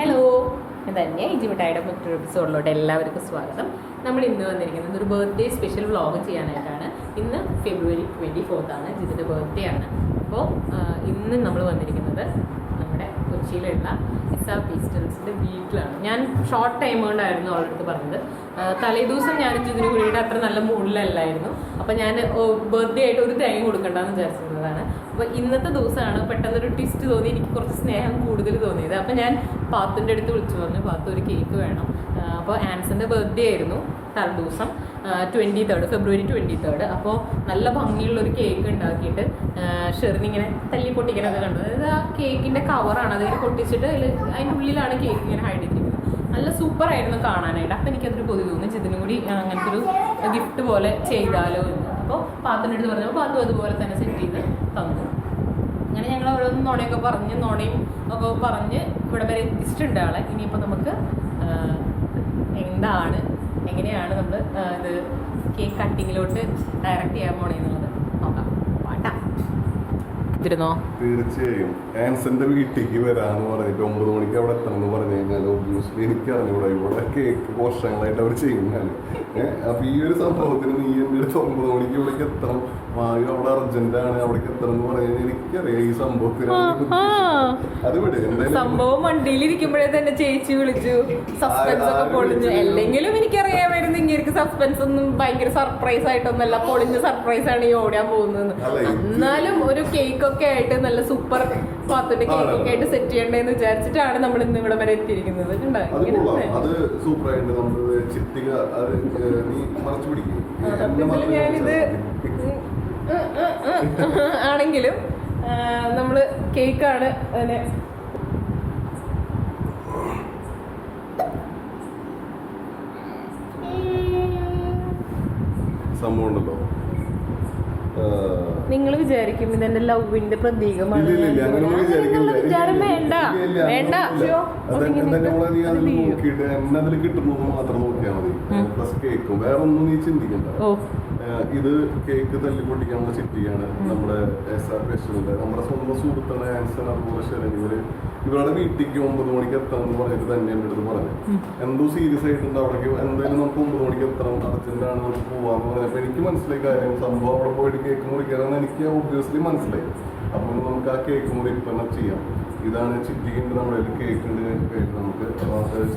Hello, ഇതന്നെ ഇജിമിട്ടായുടെ മറ്റൊരു എപ്പിസോഡിലോട്ട് എല്ലാവർക്കും സ്വാഗതം. നമ്മൾ ഇന്ന് വന്നിരിക്കുന്നത് ഒരു ബർത്ത്ഡേ സ്പെഷ്യൽ വ്ളോഗ് ചെയ്യാനായിട്ടാണ്. ഇന്ന് ഫെബ്രുവരി 24 ആണ്, ജിതിൻ്റെ ബർത്ത്ഡേ ആണ്. അപ്പോൾ ഇന്ന് നമ്മൾ വന്നിരിക്കുന്നത് നമ്മുടെ കൊച്ചിയിലുള്ള ഇസാ പീസ്റ്റൽസിൻ്റെ വീട്ടിലാണ്. ഞാൻ ഷോർട്ട് ടൈം കൊണ്ടായിരുന്നു അവളുടെ അടുത്ത് പറഞ്ഞത്. തലേദിവസം ഞാൻ ജിതിന് കൂടിയിട്ട് അത്ര നല്ല മൂഡിലല്ലായിരുന്നു. അപ്പോൾ ഞാൻ ബർത്ത്ഡേ ആയിട്ട് ഒരു ടൈം കൊടുക്കണ്ടെന്ന് വിചാരിച്ചിരുന്നതാണ്. അപ്പോൾ ഇന്നത്തെ ദിവസമാണ് പെട്ടെന്നൊരു ട്വിസ്റ്റ് തോന്നി, എനിക്ക് കുറച്ച് സ്നേഹം കൂടുതൽ തോന്നിയത്. അപ്പോൾ ഞാൻ പാത്തുൻ്റെ അടുത്ത് വിളിച്ചു പറഞ്ഞു, പാത്തു ഒരു കേക്ക് വേണം. അപ്പോൾ ആൻസൻ്റെ ബർത്ത്ഡേ ആയിരുന്നു തലേദിവസം, 23rd ഫെബ്രുവരി 23rd. അപ്പോൾ നല്ല ഭംഗിയുള്ളൊരു കേക്ക് ഉണ്ടാക്കിയിട്ട് ഷെറിനിങ്ങനെ തല്ലി പൊട്ടിക്കാനൊക്കെ കണ്ടു. അതായത് ആ കേക്കിൻ്റെ കവറാണ്, അതിങ്ങനെ പൊട്ടിച്ചിട്ട് അതിൻ്റെ ഉള്ളിലാണ് കേക്ക് ഇങ്ങനെ ഹൈഡ് ചെയ്തിരിക്കുന്നത്. നല്ല സൂപ്പറായിരുന്നു കാണാനായിട്ട്. അപ്പോൾ എനിക്കതൊരു കൊതി തോന്നി, ഇതിനും കൂടി അങ്ങനത്തെ ഒരു ഗിഫ്റ്റ് പോലെ ചെയ്താലോ എന്ന്. അപ്പോൾ പാത്തുൻ്റെ അടുത്ത് പറഞ്ഞപ്പോൾ പാത്തു അതുപോലെ തന്നെ സെറ്റ് ചെയ്ത് തന്നു. അങ്ങനെ ഞങ്ങൾ ഓരോന്ന് നുണയൊക്കെ പറഞ്ഞ് നുണയും ഒക്കെ പറഞ്ഞ് ഇവിടെ വരെ എത്തിച്ചിട്ടുണ്ട് ആളെ. ഇനിയിപ്പോൾ നമുക്ക് എങ്ങനെയാണ് നമ്മൾ ഇത് കേക്ക് കട്ടിങ്ങിലോട്ട് ഡയറക്റ്റ് ചെയ്യാൻ പോണേന്നുള്ളത് നോക്കാം. പാട്ടാ ഇരുന്നോ? തീർച്ചയായും ആൻസന്റെ വീട്ടിലേക്ക് വരാന്ന് പറഞ്ഞിട്ട് 9 മണിക്ക് അവിടെ എത്തണം എന്ന് പറഞ്ഞു കഴിഞ്ഞാൽ ഒബ്വിയസ്ലി എനിക്ക് അറിഞ്ഞൂടാ ഇവിടെ കേക്ക് വർഷങ്ങളായിട്ട് അവർ ചെയ്യുന്നതാണ്. അപ്പൊ ഈ ഒരു സംഭവത്തിന് നീ എൻ്റെ അടുത്ത് 9 മണിക്ക് ഇവിടേക്ക് എത്തണം, വായു അവിടെ അർജന്റാണ്, അവിടേക്ക് എത്തണം എന്ന് പറഞ്ഞു കഴിഞ്ഞാൽ എനിക്കറിയാം ഈ സംഭവത്തിന് അത് വിട്. എന്തായാലും സംഭവം വണ്ടിയിലിരിക്കുമ്പോഴേ തന്നെ ചേച്ചി വിളിച്ചു, സസ്പെൻസ് ഒക്കെ പൊളിഞ്ഞു. അല്ലെങ്കിലും എനിക്കറിയാമായിരുന്നു ഇങ്ങനെ സസ്പെൻസ് ഒന്നും ഭയങ്കര സർപ്രൈസ് ആയിട്ടൊന്നല്ല, പൊളിഞ്ഞ സർപ്രൈസ് ആണ് ഈ ഓടാൻ പോകുന്നത്. എന്നാലും ഒരു കേക്ക് ഒക്കെ ആയിട്ട് നല്ല സൂപ്പർ പാത്തിന്റെ കേക്ക് ഒക്കെ ആയിട്ട് സെറ്റ് ചെയ്യണ്ടേന്ന് വിചാരിച്ചിട്ടാണ് നമ്മൾ ഇന്ന് ഇവിടെ വരെ എത്തിയിരിക്കുന്നത്. ഞാനിത് ആണെങ്കിലും നമ്മള് കേക്കാണ് അതിനെ സംഭവം ഉണ്ടല്ലോ. നിങ്ങൾ വിചാരിക്കും ഇതെന്റെ ലവിന്റെ പ്രതീകമാണ്. വിചാരം വേണ്ട വേണ്ട. എന്നതിൽ കിട്ടുന്നത് മാത്രം നോക്കിയാൽ മതി. പ്ലസ് കേക്കും വേറെ ഒന്നും നീ ചിന്തിക്കണ്ട. ഇത് കേക്ക് തല്ലിപ്പൊട്ടിക്കാനുള്ള ചിട്ടിയാണ് നമ്മുടെ SR ഫെസ്റ്റിവലിന്റെ. നമ്മുടെ സ്വന്തം സുഹൃത്താണ് ആൻസൺ, അതുപോലെ ശരണി. ഇവരുടെ വീട്ടിലേക്ക് 9 മണിക്ക് എത്തണം എന്ന് പറഞ്ഞിട്ട് തന്നെ എൻ്റെ അടുത്ത് പറഞ്ഞു. എന്തോ സീരിയസ് ആയിട്ടുണ്ട്, അവിടേക്ക് എന്തായാലും നമുക്ക് 9 മണിക്ക് എത്തണം, അർജന്റാണ്, നമുക്ക് പോവാന്ന് പറഞ്ഞപ്പോൾ എനിക്ക് മനസ്സിലായി കാര്യം. സംഭവം അവിടെ പോയിട്ട് കേക്ക് മുറിക്കാനെന്ന് എനിക്ക് ഒബ്വിയസ്ലി മനസ്സിലായി. അപ്പോൾ നമുക്ക് ആ കേക്ക് മുറി ഇപ്പം ചെയ്യാം. ഇതാണ് ചിറ്റിക്കുണ്ട്, നമ്മുടെ കേക്ക് ഉണ്ട്. നമുക്ക്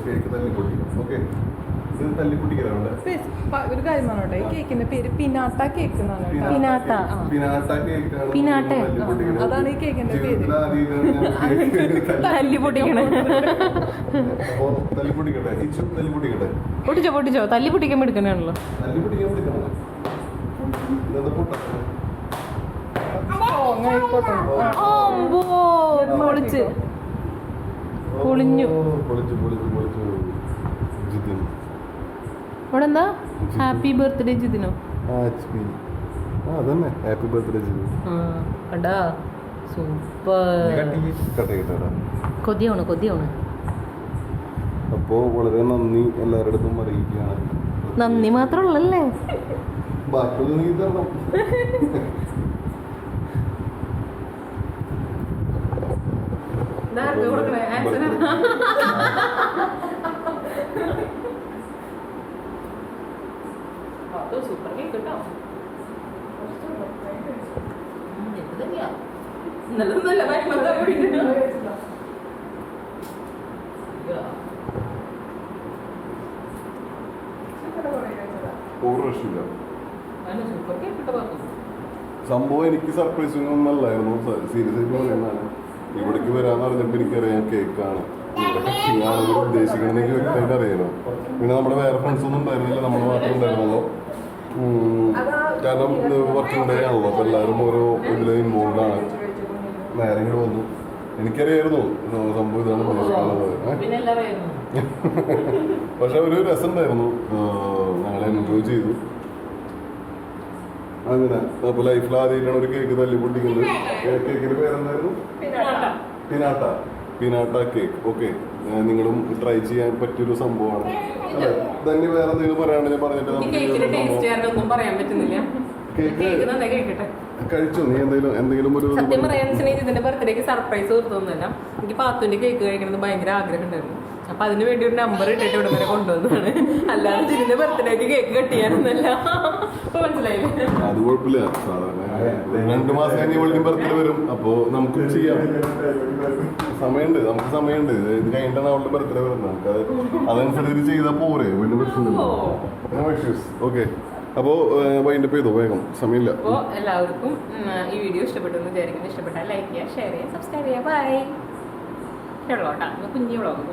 കേക്ക് തല്ലിപ്പൊട്ടിക്കാം. ഓക്കെ, ഇത് തല്ലിപ്പൊട്ടിക്കലാണ്. ഒരു കാര്യം പറഞ്ഞോട്ടെ, ഈ കേക്കിന്റെ പേര് പിനാട്ട കേക്ക് എന്നാണ്. അതാണ് ഈ കേക്കിന്റെ പേര്. പൊട്ടിച്ചോ തല്ലി പൊട്ടിക്കാൻ എടുക്കണാണല്ലോ. പൊളിഞ്ഞു. ഇവിടെ എന്താ ഹാപ്പി ബർത്ത്ഡേ ജിതിനോ? അതന്നെ ഹാപ്പി ബർത്ത്ഡേ ജിതിൻ. കണ്ടാ സൂപ്പർ. കൊതിയാണ്. അപ്പോ വളരെ നന്ദി എല്ലാവരുടെ അടുത്തും അറിയിക്കുകയാണ്. നന്ദി മാത്രമല്ലേ, ബാക്കിയുള്ള നീ തരണം. സൂപ്പർ കേക്ക് കേട്ടോ. സംഭവം എനിക്ക് സർപ്രൈസിങ് ഒന്നല്ലായിരുന്നു, സീരിയസ് ആയിട്ട് പറയുന്നതാണ്. ഇവിടേക്ക് വരാന്ന് പറഞ്ഞപ്പോൾ എനിക്കറിയാം കേക്കാണ് ഞാനത് ഉദ്ദേശിക്കുന്നത്. എനിക്ക് വ്യക്തമായിട്ട് അറിയാലോ. പിന്നെ നമ്മുടെ വേറെ ഫ്രണ്ട്സ് ഒന്നും ഉണ്ടായിരുന്നില്ല, നമ്മൾ മാത്രം ഉണ്ടായിരുന്നല്ലോ. കാരണം വർക്കിംഗ് ഡേ ആണല്ലോ, അപ്പോൾ എല്ലാവരും ഓരോ ഇതിൽ ഇൻവോൾവ് ആണ്. നേരെ ഇങ്ങോട്ട് വന്നു. എനിക്കറിയായിരുന്നു സംഭവം ഇതാണ് ഉദ്ദേശിക്കുന്നത്. പക്ഷെ ഒരു രസം ഉണ്ടായിരുന്നു, ഞങ്ങൾ എൻജോയ് ചെയ്തു. അങ്ങനെ അപ്പോൾ ലൈഫിൽ ആദ്യമായിട്ടാണ് ഒരു കേക്ക് തല്ലിപ്പൊട്ടിക്കുന്നത്. കേക്കിന്റെ പേരെന്തായിരുന്നു? പിനാട്ട കേക്ക്. ഓക്കെ, നിങ്ങളും ട്രൈ ചെയ്യാൻ പറ്റിയൊരു സംഭവമാണ്. അല്ലെ തന്നെ? വേറെ എന്തെങ്കിലും പറയാണ്ട് ഞാൻ പറഞ്ഞിട്ട് പറയാൻ പറ്റുന്നില്ല. കഴിച്ചോ നീ എന്തെങ്കിലും ഒരു സത്യം പറയാന്ന് വെച്ചിട്ടുണ്ടെങ്കിൽ ഇതിന്റെ ബർത്ത്ഡേക്ക് സർപ്രൈസ് കൊടുത്തൊന്നുമല്ല. എനിക്ക് പാത്തുവിന്റെ കേക്ക് കഴിക്കണമെന്ന് ഭയങ്കര ആഗ്രഹം ഉണ്ടായിരുന്നു. അപ്പൊ അതിന് വേണ്ടി ഒരു നമ്പർ ഇട്ടിട്ട് ഇവിടെ വരെ കൊണ്ടുവന്നതാണ്. അല്ലാതെ ഇതിന്റെ ബർത്ത്ഡേക്ക് കേക്ക് കട്ട് ചെയ്യാനൊന്നല്ല. ഇപ്പൊ മനസ്സിലായില്ലേ? അത് കുഴപ്പമില്ല. സാധാരണ 2 മാസം കഴിഞ്ഞ ബർത്ത്ഡേ വരും. അപ്പോ നമുക്ക് ചെയ്യാം. നമുക്ക് സമയമുണ്ട്. ഇത് കഴിഞ്ഞിട്ടാണ് അവളുടെ ബർത്ത്ഡേ വരുന്നത്. നമുക്ക് അതനുസരിച്ച് ചെയ്താൽ പോരെ. വലിയ പ്രശ്നമില്ല. ഓക്കെ, അപ്പോ വൈൻഡപ്പ് ചെയ്തോ വേഗം, സമയമില്ല. അപ്പോൾ എല്ലാവർക്കും ഈ വീഡിയോ ഇഷ്ടപ്പെട്ടെന്ന് വിചാരിക്കുന്നു. ഇഷ്ടപ്പെട്ടാൽ ലൈക്ക് ചെയ്യുക, ഷെയർ ചെയ്യുക, സബ്സ്ക്രൈബ് ചെയ്യുക. ബൈ. ഉള്ളോട്ടാ കുഞ്ഞു വ്ളോഗ്.